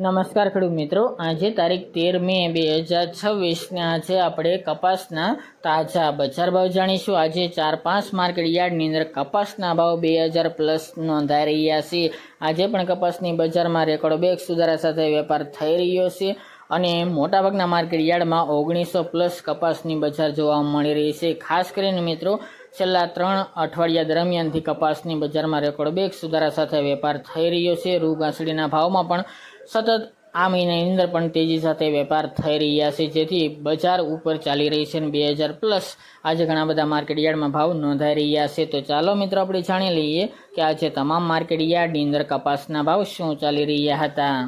નમસ્કાર ખેડૂત મિત્રો, આજે તારીખ 13 મે 2026 આજે આપણે કપાસના તાજા બજાર ભાવ જાણીશું। આજે 4-5 માર્કેટ યાર્ડની અંદર કપાસના ભાવ 2000 પ્લસ નોંધાઈ રહ્યા છે। આજે પણ કપાસની બજારમાં રેકોર્ડ બ્રેક સુધારા સાથે વેપાર થઈ રહ્યો છે અને મોટાભાગના માર્કેટ યાર્ડમાં 1900 પ્લસ કપાસની બજાર જોવા મળી રહી છે। ખાસ કરીને મિત્રો છેલ્લા 3 અઠવાડિયા દરમિયાનથી કપાસની બજારમાં રેકોર્ડ બ્રેક સુધારા સાથે વેપાર થઈ રહ્યો છે। રૂ ઘાસડીના ભાવમાં પણ સતત આ મહિનાની અંદર પણ તેજી સાથે વેપાર થઈ રહ્યા છે, જેથી બજાર ઉપર ચાલી રહી છે અને 2000 પ્લસ આજે ઘણા બધા માર્કેટ યાર્ડમાં ભાવ નોંધાઈ રહ્યા છે। તો ચાલો મિત્રો આપણે જાણી લઈએ કે આજે તમામ માર્કેટ યાર્ડની અંદર કપાસના ભાવ શું ચાલી રહ્યા હતા।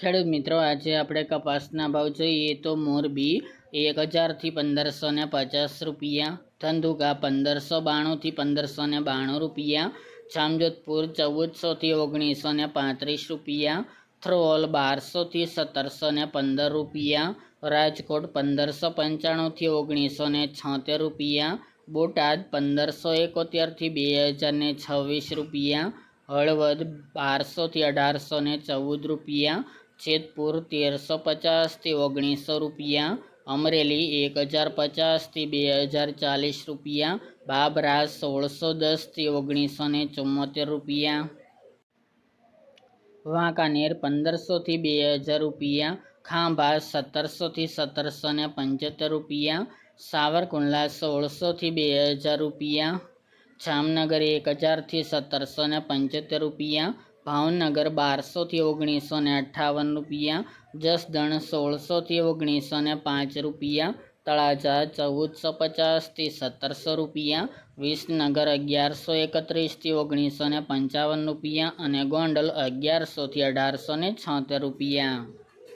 ખેડૂત મિત્રો, આજે આપણે કપાસના ભાવ જોઈએ તો મોરબી 1000 થી 1550 રૂપિયા, ધંધુકા 1592 થી 1592 રૂપિયા, જામજોધપુર 1400 થી 1935 રૂપિયા, થ્રોલ 1200 થી 1715 રૂપિયા, રાજકોટ 1595 થી 1976 રૂપિયા, બોટાદ 1571 થી 2026 રૂપિયા, હળવદ 1200 થી 1814 રૂપિયા, જેતપુર 1350 થી 1900 રૂપિયા, અમરેલી 1050 થી 2040 રૂપિયા, બાબરા 1610 થી 1974 રૂપિયા, વાંકાનેર 1500 થી 2000 રૂપિયા, ખાંભા 1700 થી 1775 રૂપિયા, સાવરકુંડલા 1600 થી 2000 રૂપિયા, જામનગર 1000 થી 1775 રૂપિયા, ભાવનગર 1200 થી 1958 રૂપિયા, જસદણ 1600 થી 1905 રૂપિયા, તળાજા 1450 થી 1700 રૂપિયા, વિસનગર 1131 થી 1955 રૂપિયા અને ગોંડલ 1100 થી 1876 રૂપિયા।